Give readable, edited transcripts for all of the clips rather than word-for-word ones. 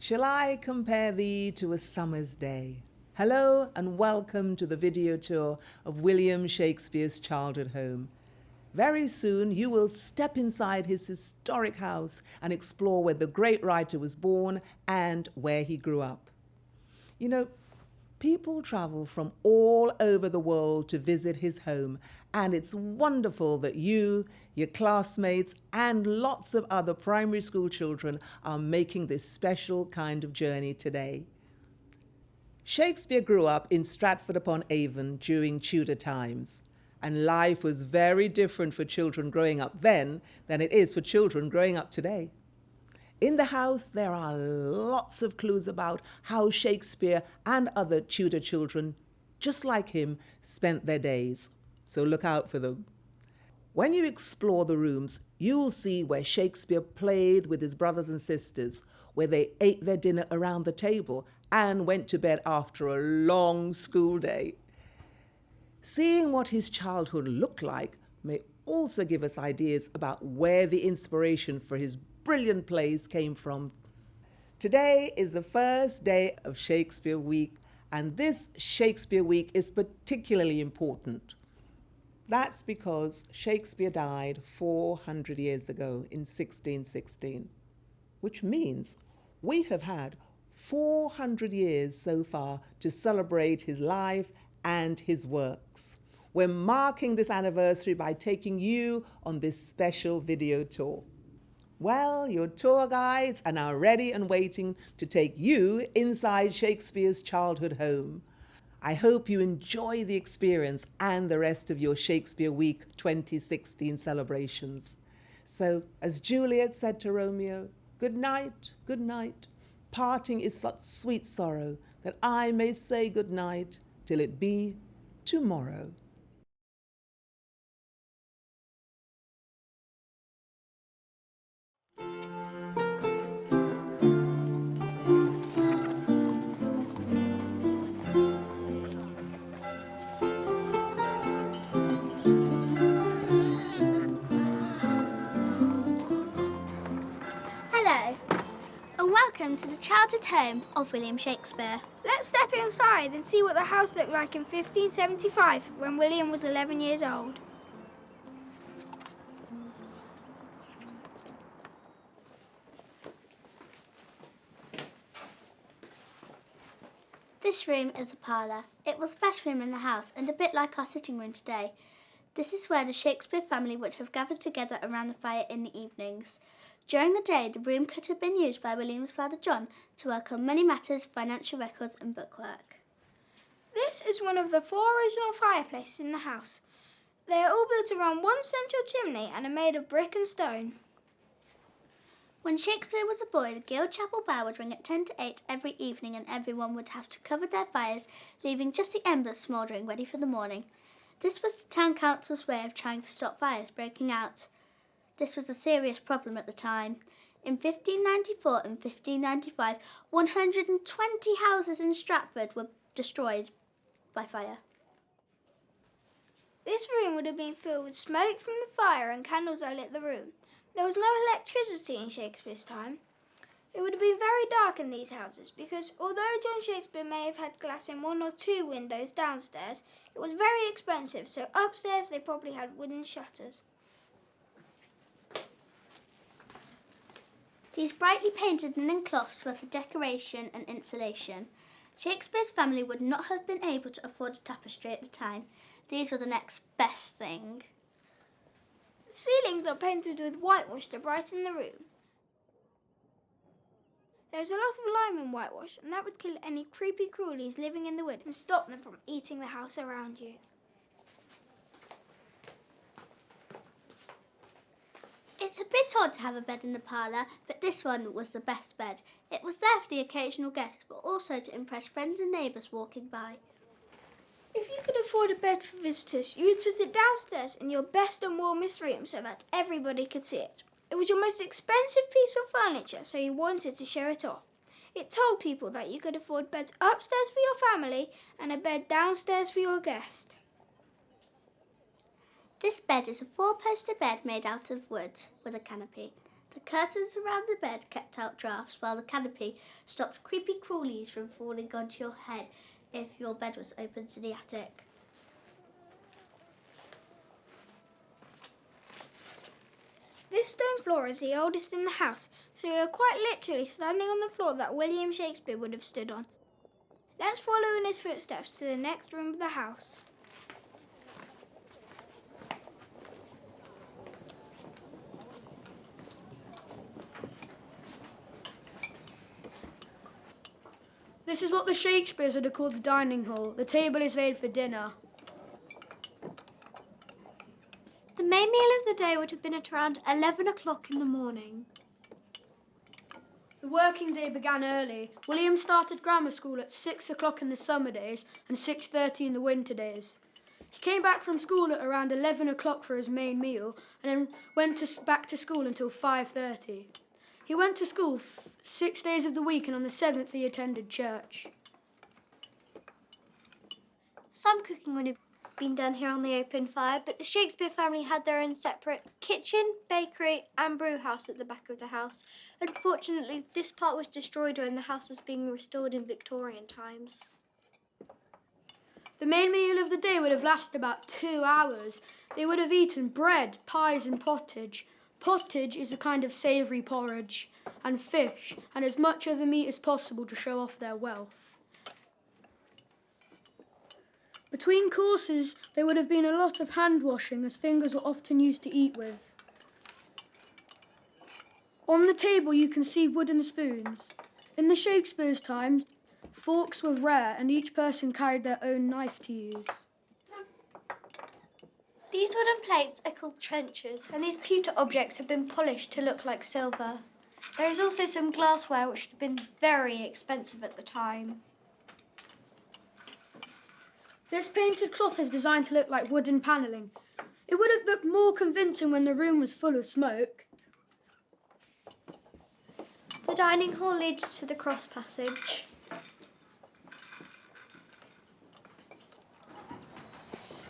Shall I compare thee to a summer's day? Hello and welcome to the video tour of William Shakespeare's childhood home. Very soon you will step inside his historic house and explore where the great writer was born and where he grew up. You know, people travel from all over the world to visit his home, and it's wonderful that you, your classmates, and lots of other primary school children are making this special kind of journey today. Shakespeare grew up in Stratford-upon-Avon during Tudor times, and life was very different for children growing up then than it is for children growing up today. In the house, there are lots of clues about how Shakespeare and other Tudor children, just like him, spent their days. So look out for them. When you explore the rooms, you'll see where Shakespeare played with his brothers and sisters, where they ate their dinner around the table and went to bed after a long school day. Seeing what his childhood looked like may also give us ideas about where the inspiration for his brilliant plays came from. Today is the first day of Shakespeare Week, and this Shakespeare Week is particularly important. That's because Shakespeare died 400 years ago in 1616, which means we have had 400 years so far to celebrate his life and his works. We're marking this anniversary by taking you on this special video tour. Well, your tour guides are now ready and waiting to take you inside Shakespeare's childhood home. I hope you enjoy the experience and the rest of your Shakespeare Week 2016 celebrations. So, as Juliet said to Romeo, good night, good night. Parting is such sweet sorrow that I may say good night till it be tomorrow. Hello, and welcome to the childhood home of William Shakespeare. Let's step inside and see what the house looked like in 1575 when William was 11 years old. This room is a parlour. It was the best room in the house and a bit like our sitting room today. This is where the Shakespeare family would have gathered together around the fire in the evenings. During the day, the room could have been used by William's father John to work on money matters, financial records and bookwork. This is one of the 4 original fireplaces in the house. They are all built around one central chimney and are made of brick and stone. When Shakespeare was a boy, the Guild Chapel bell would ring at 10 to 8 every evening and everyone would have to cover their fires, leaving just the embers smouldering ready for the morning. This was the town council's way of trying to stop fires breaking out. This was a serious problem at the time. In 1594 and 1595, 120 houses in Stratford were destroyed by fire. This room would have been filled with smoke from the fire and candles that lit the room. There was no electricity in Shakespeare's time. It would have been very dark in these houses because although John Shakespeare may have had glass in 1 or 2 windows downstairs, it was very expensive, so upstairs they probably had wooden shutters. These brightly painted linen cloths were for decoration and insulation. Shakespeare's family would not have been able to afford a tapestry at the time. These were the next best thing. The ceilings are painted with whitewash to brighten the room. There is a lot of lime in whitewash, and that would kill any creepy crawlies living in the wood and stop them from eating the house around you. It's a bit odd to have a bed in the parlour, but this one was the best bed. It was there for the occasional guest, but also to impress friends and neighbours walking by. If you could afford a bed for visitors, you would sit downstairs in your best and warmest room so that everybody could see it. It was your most expensive piece of furniture, so you wanted to show it off. It told people that you could afford beds upstairs for your family and a bed downstairs for your guest. This bed is a 4-poster bed made out of wood with a canopy. The The curtains around the bed kept out drafts, while the canopy stopped creepy crawlies from falling onto your head if your bed was open to the attic. This stone floor is the oldest in the house, so we are quite literally standing on the floor that William Shakespeare would have stood on. Let's follow in his footsteps to the next room of the house. This is what the Shakespeares would have called the dining hall. The table is laid for dinner. The main meal of the day would have been at around 11 o'clock in the morning. The working day began early. William started grammar school at 6 o'clock in the summer days and 6:30 in the winter days. He came back from school at around 11 o'clock for his main meal and then went back to school until 5:30. He went to school 6 days of the week, and on the 7th he attended church. Some cooking would have been done here on the open fire, but the Shakespeare family had their own separate kitchen, bakery and brew house at the back of the house. Unfortunately, this part was destroyed when the house was being restored in Victorian times. The main meal of the day would have lasted about 2 hours. They would have eaten bread, pies and pottage. Pottage is a kind of savoury porridge, and fish, and as much other meat as possible to show off their wealth. Between courses, there would have been a lot of hand washing, as fingers were often used to eat with. On the table you can see wooden spoons. In the Shakespeare's time, forks were rare and each person carried their own knife to use. These wooden plates are called trenchers, and these pewter objects have been polished to look like silver. There is also some glassware which would have been very expensive at the time. This painted cloth is designed to look like wooden panelling. It would have looked more convincing when the room was full of smoke. The dining hall leads to the cross passage.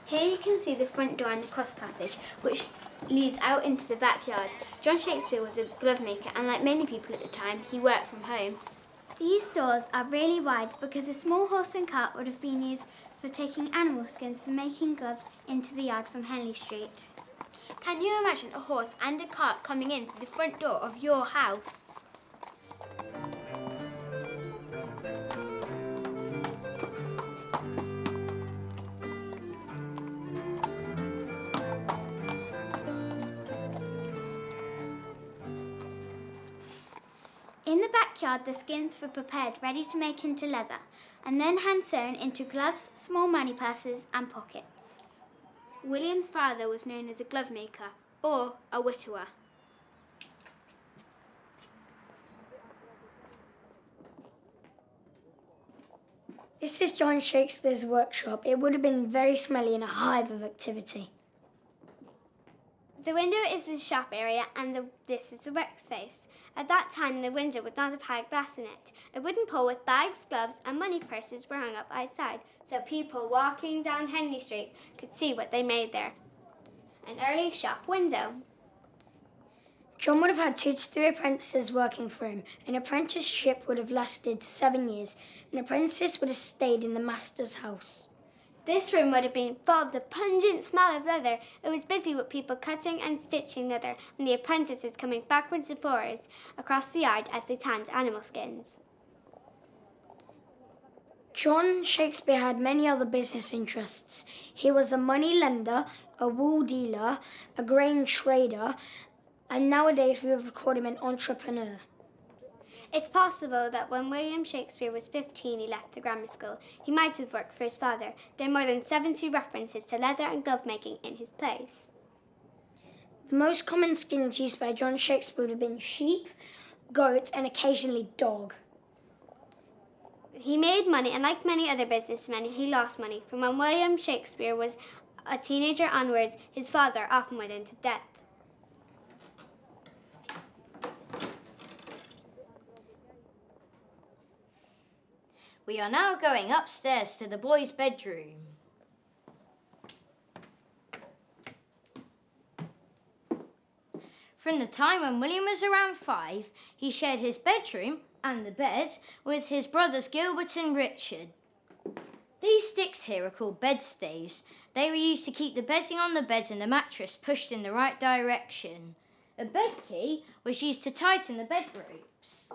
Here you can see the front door and the cross passage, which leads out into the backyard. John Shakespeare was a glove maker, and like many people at the time, he worked from home. These doors are really wide because a small horse and cart would have been used for taking animal skins for making gloves into the yard from Henley Street. Can you imagine a horse and a cart coming in through the front door of your house? In the backyard, the skins were prepared, ready to make into leather, and then hand-sewn into gloves, small money purses and pockets. William's father was known as a glove maker, or a whittower. This is John Shakespeare's workshop. It would have been very smelly and a hive of activity. The window is the shop area and this is the workspace. At that time, the window would not have had glass in it. A wooden pole with bags, gloves and money purses were hung up outside, so people walking down Henley Street could see what they made there. An early shop window. John would have had 2 to 3 apprentices working for him. An apprenticeship would have lasted 7 years. An apprentice would have stayed in the master's house. This room would have been full of the pungent smell of leather. It was busy with people cutting and stitching leather, and the apprentices coming backwards and forwards across the yard as they tanned animal skins. John Shakespeare had many other business interests. He was a money lender, a wool dealer, a grain trader, and nowadays we would call him an entrepreneur. It's possible that when William Shakespeare was 15, he left the grammar school. He might have worked for his father. There are more than 70 references to leather and glove making in his plays. The most common skins used by John Shakespeare would have been sheep, goat, and occasionally dog. He made money, and like many other businessmen, he lost money. From when William Shakespeare was a teenager onwards, his father often went into debt. We are now going upstairs to the boys' bedroom. From the time when William was around 5, he shared his bedroom and the bed with his brothers Gilbert and Richard. These sticks here are called bedstaves. They were used to keep the bedding on the bed and the mattress pushed in the right direction. A bed key was used to tighten the bed ropes.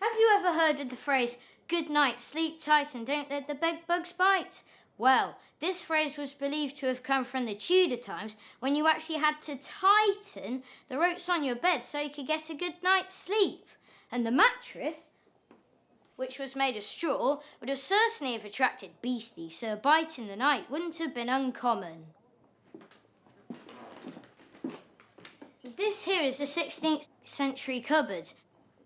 Have you ever heard of the phrase, "Good night, sleep tight and don't let the bed bugs bite"? Well, this phrase was believed to have come from the Tudor times when you actually had to tighten the ropes on your bed so you could get a good night's sleep. And the mattress, which was made of straw, would have certainly have attracted beasties, so a bite in the night wouldn't have been uncommon. This here is a 16th century cupboard.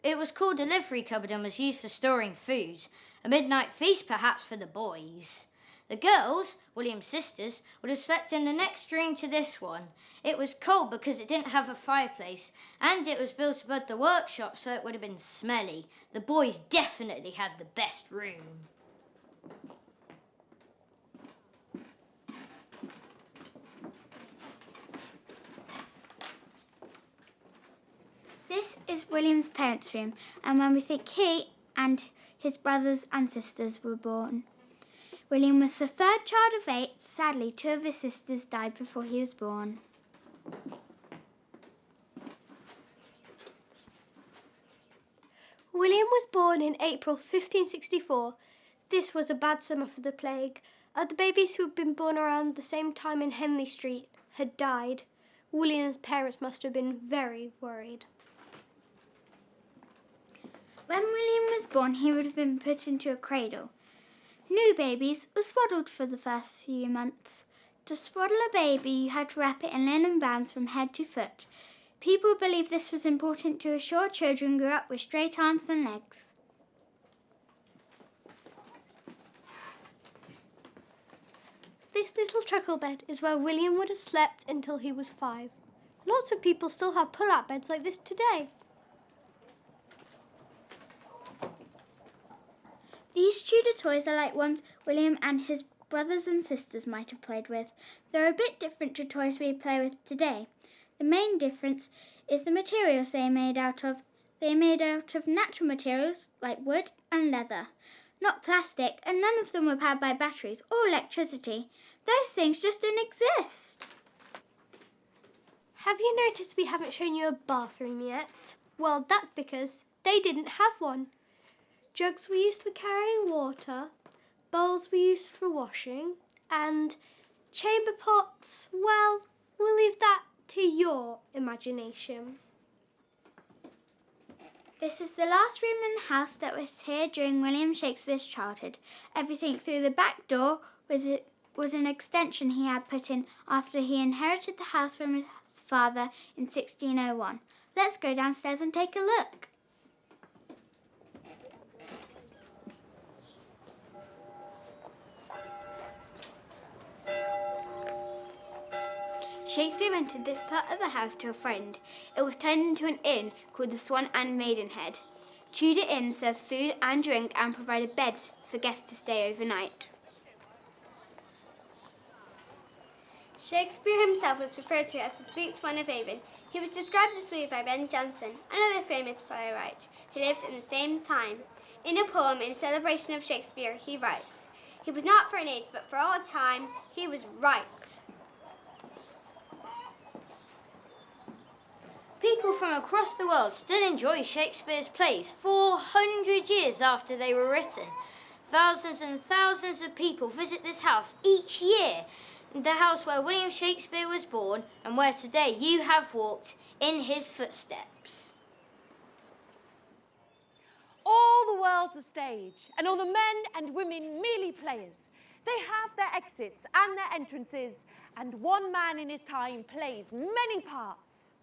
It was called a livery cupboard and was used for storing food. A midnight feast perhaps for the boys. The girls, William's sisters, would have slept in the next room to this one. It was cold because it didn't have a fireplace, and it was built above the workshop, so it would have been smelly. The boys definitely had the best room. This is William's parents' room, and when we think he and his brothers and sisters were born. William was the third child of 8. Sadly, 2 of his sisters died before he was born. William was born in April 1564. This was a bad summer for the plague. Other babies who had been born around the same time in Henley Street had died. William's parents must have been very worried. When William was born, he would have been put into a cradle. New babies were swaddled for the first few months. To swaddle a baby, you had to wrap it in linen bands from head to foot. People believed this was important to assure children grew up with straight arms and legs. This little truckle bed is where William would have slept until he was 5. Lots of people still have pull-out beds like this today. These Tudor toys are like ones William and his brothers and sisters might have played with. They're a bit different to toys we play with today. The main difference is the materials they are made out of. They are made out of natural materials like wood and leather, not plastic, and none of them were powered by batteries or electricity. Those things just don't exist. Have you noticed we haven't shown you a bathroom yet? Well, that's because they didn't have one. Jugs were used for carrying water, bowls were used for washing, and chamber pots, well, we'll leave that to your imagination. This is the last room in the house that was here during William Shakespeare's childhood. Everything through the back door was an extension he had put in after he inherited the house from his father in 1601. Let's go downstairs and take a look. Shakespeare rented this part of the house to a friend. It was turned into an inn called the Swan and Maidenhead. Tudor inns served food and drink and provided beds for guests to stay overnight. Shakespeare himself was referred to as the Sweet Swan of Avon. He was described as sweet by Ben Jonson, another famous playwright who lived in the same time. In a poem in celebration of Shakespeare, he writes, "He was not for an age, but for all time, he was right." People from across the world still enjoy Shakespeare's plays 400 years after they were written. Thousands and thousands of people visit this house each year, the house where William Shakespeare was born and where today you have walked in his footsteps. All the world's a stage, and all the men and women merely players. They have their exits and their entrances, and one man in his time plays many parts.